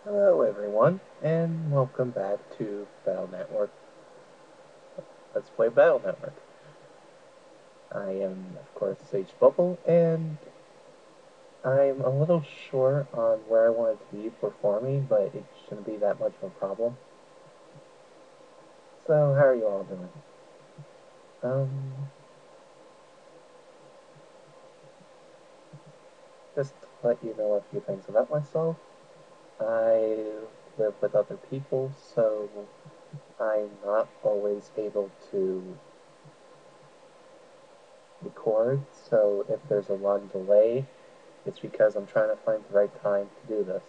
Hello everyone, and welcome back to Battle Network. Let's play Battle Network. I am, of course, Sage Bubble, and I'm a little short on where I want it to be for farming, but it shouldn't be that much of a problem. So, how are you all doing? Um, just to let you know a few things about myself. I live with other people, so I'm not always able to record, so if there's a long delay, it's because I'm trying to find the right time to do this.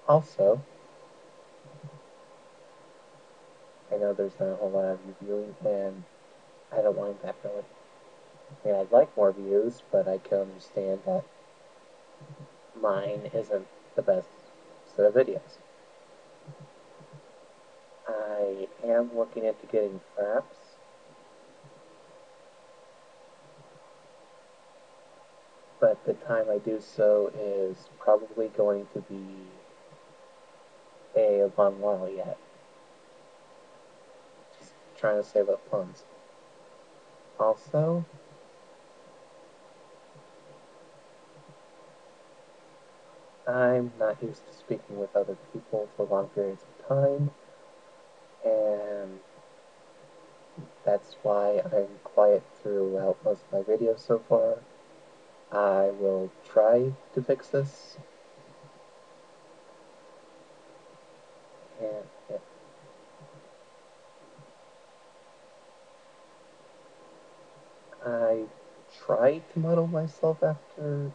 Also, I know there's not a whole lot of you viewing, and I don't mind that really. I mean, I'd like more views, but I can understand that mine isn't the best set of videos. I am looking into getting fraps, but the time I do so is probably going to be a long while yet. Just trying to save up funds. Also, I'm not used to speaking with other people for long periods of time, and that's why I'm quiet throughout most of my videos so far. I will try to fix this, and yeah, I try to model myself after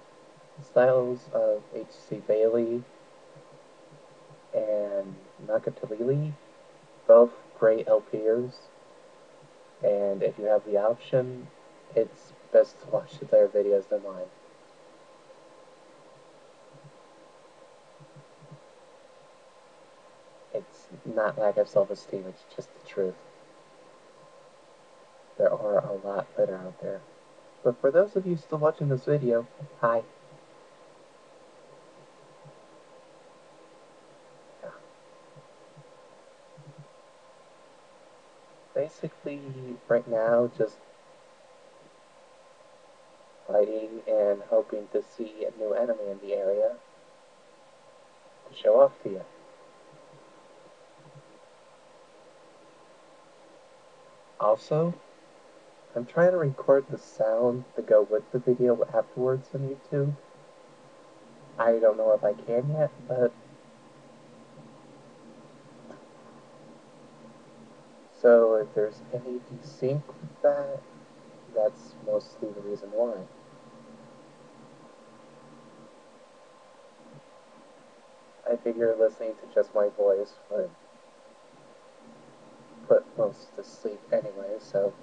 styles of H.C. Bailey and Nakatalili, both great LPers, and if you have the option, it's best to watch their videos than mine. It's not lack of self-esteem, it's just the truth. There are a lot better out there. But for those of you still watching this video, hi. Yeah. Basically, right now, just fighting and hoping to see a new enemy in the area to show off to you. Also, I'm trying to record the sound to go with the video afterwards on YouTube. I don't know if I can yet, but so if there's any desync with that, that's mostly the reason why. I figure listening to just my voice would put most to sleep anyway, so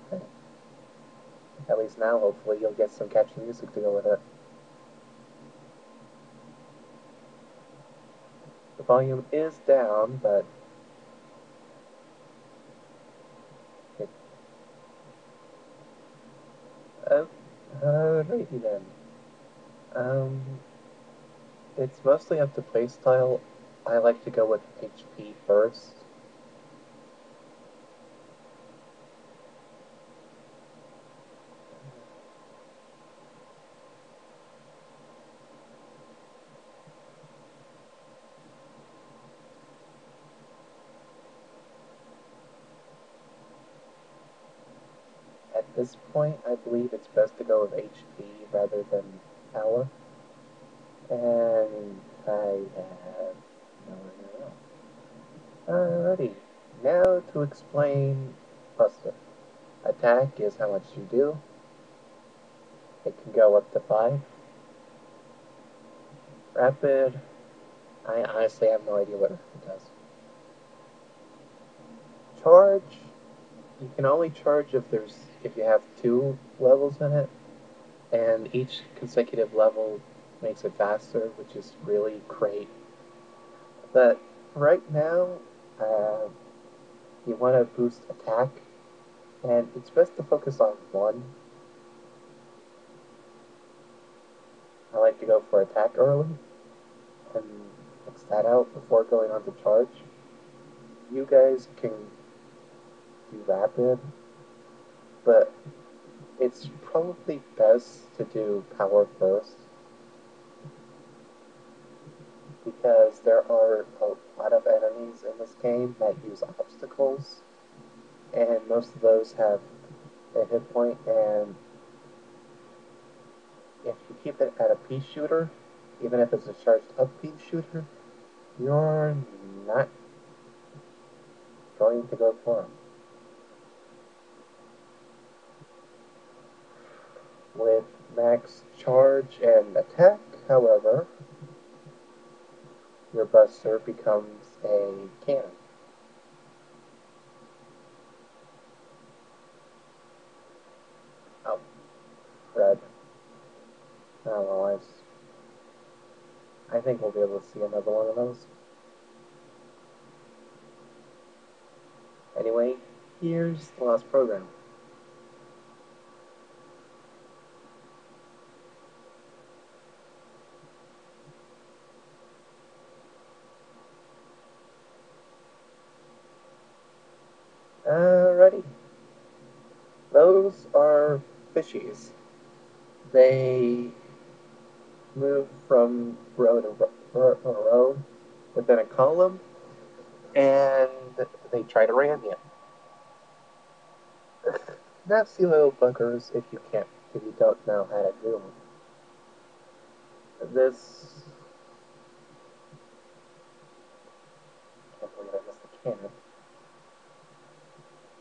at least now hopefully you'll get some catchy music to go with it. The volume is down, but it, uh, alrighty then. Um, it's mostly up to playstyle. I like to go with HP first. At this point, I believe it's best to go with HP rather than power. And I have nowhere to go. Alrighty, now to explain Buster. Attack is how much you do. It can go up to 5. Rapid, I honestly have no idea what Rapid does. Charge, you can only charge if you have 2 levels in it, and each consecutive level makes it faster, which is really great. But right now, uh, you want to boost attack, and it's best to focus on one. I like to go for attack early, and Fix that out before going on to charge. You guys can do rapid, but it's probably best to do power first because there are a lot of enemies in this game that use obstacles, and most of those have a hit point, and if you keep it at a pea shooter, even if it's a charged up pea shooter, you're not going to go for them. With max charge and attack, however, your buster becomes a cannon. Oh, red. Oh, well, I think we'll be able to see another one of those. Anyway, here's the last program. Alrighty. Those are fishies. They move from row to row within a column, and they try to ram you. Nasty little buggers if you don't know how to do them. This can't believe I missed the cannon.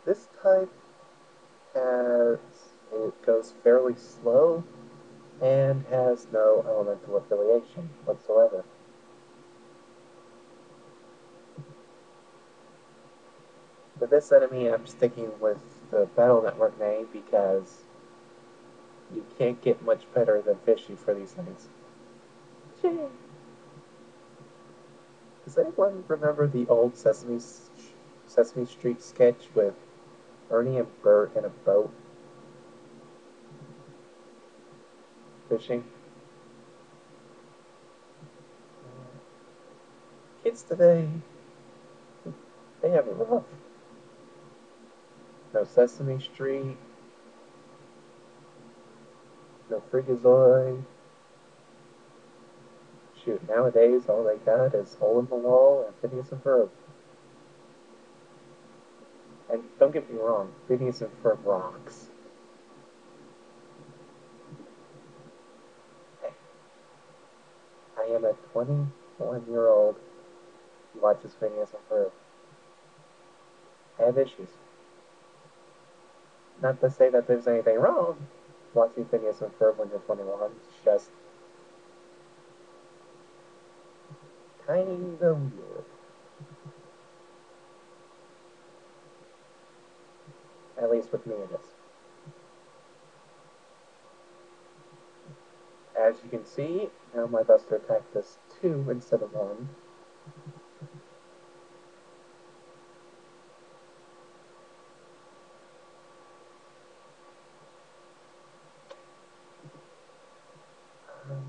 This type has it goes fairly slow and has no elemental affiliation whatsoever. With this enemy, I'm sticking with the Battle Network name because you can't get much better than Fishy for these things. Does anyone remember the old Sesame Street sketch with Ernie and Bert in a boat fishing? Kids today, they have it rough. No Sesame Street, no Freakazoid. Shoot, nowadays all they got is Hole in the Wall and Phineas and Ferb. And don't get me wrong, Phineas and Ferb rocks. Hey, I am a 21-year-old who watches Phineas and Ferb. I have issues. Not to say that there's anything wrong watching Phineas and Ferb when you're 21. It's just kind of weird. At least with me it is. As you can see, now my Buster attack does 2 instead of 1. Um,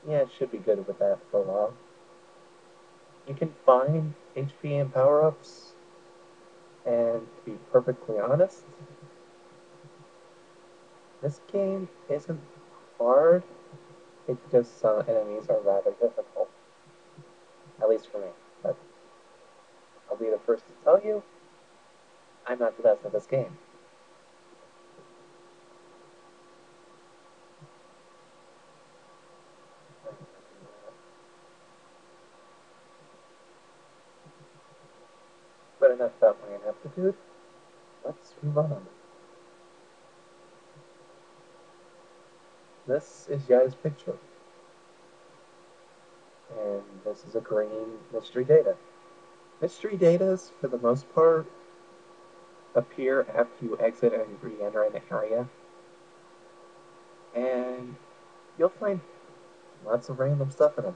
yeah, it should be good with that for a while. You can find HP and power-ups, and to be perfectly honest, this game isn't hard, it's just some enemies are rather difficult. At least for me. But I'll be the first to tell you, I'm not the best at this game. But enough about my ineptitude. Let's move on. This is Yai's picture, and this is a green mystery data. Mystery datas, for the most part, appear after you exit and re-enter an area, and you'll find lots of random stuff in them.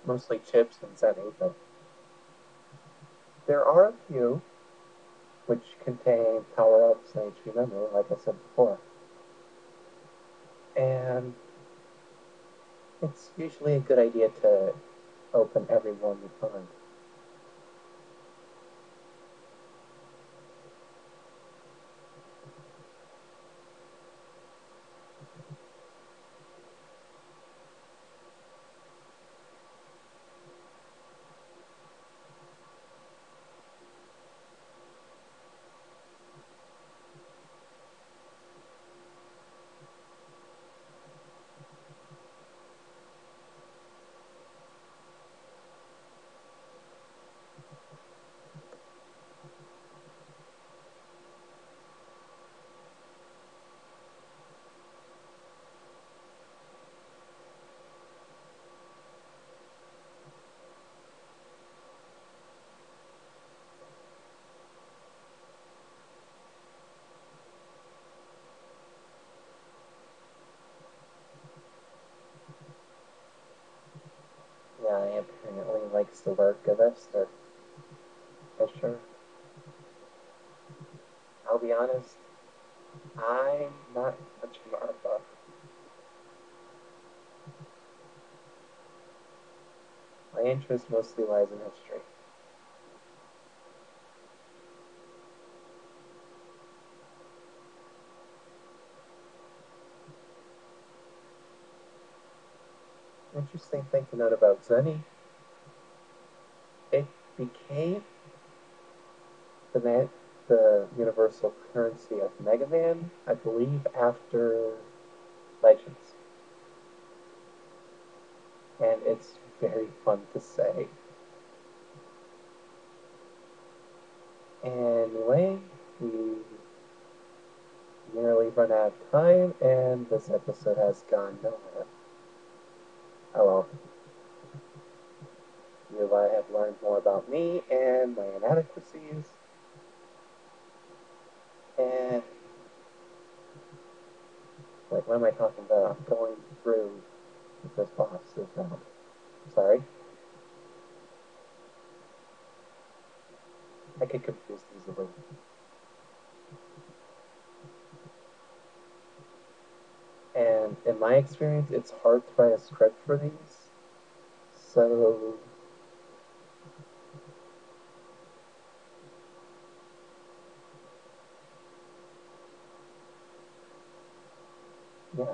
Mostly chips and Zenny, but there are a few which contain power-ups and HP memory, like I said before. And It's usually a good idea to open every one you find. Yeah, he apparently likes the work of Esther. Escher. I'll be honest, I'm not much of an art buff. My interest mostly lies in history. Interesting thing to note about Zenny, it became the universal currency of Mega Man, I believe, after Legends. And it's very fun to say. Anyway, we nearly run out of time, and this episode has gone nowhere. Oh well, you have learned more about me and my inadequacies, and like, what am I talking about? I'm going through this boss this round. Sorry, I get confused easily. And in my experience, it's hard to write a script for these. So, yeah.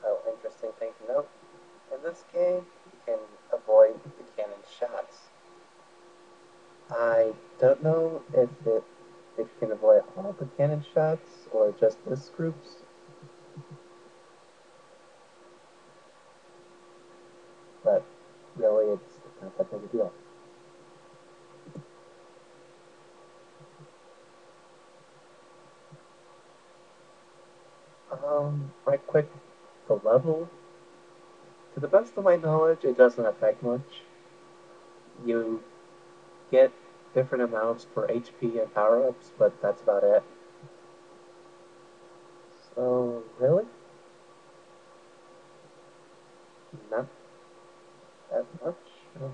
Oh, interesting thing to note. In this game, you can avoid the cannon shots. I don't know if you can avoid all the cannon shots or just this group's, but really it's not that big a deal. Right quick, the level, to the best of my knowledge, it doesn't affect much. You get different amounts for HP and power ups, but that's about it. So, really? Not that much? Oh.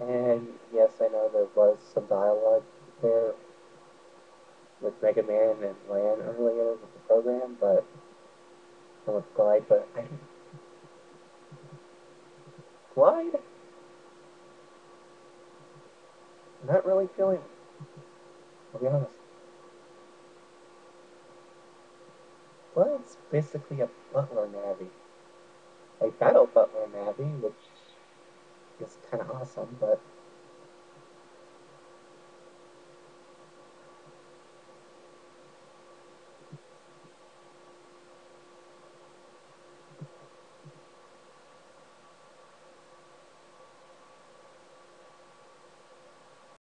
And yes, I know there was some dialogue there with Mega Man and Lan earlier with the program, but and with Glide, but I Glide, I'm not really feeling it, I'll be honest. Glide's basically a butler Navi. A battle butler Navi, which is kinda awesome, but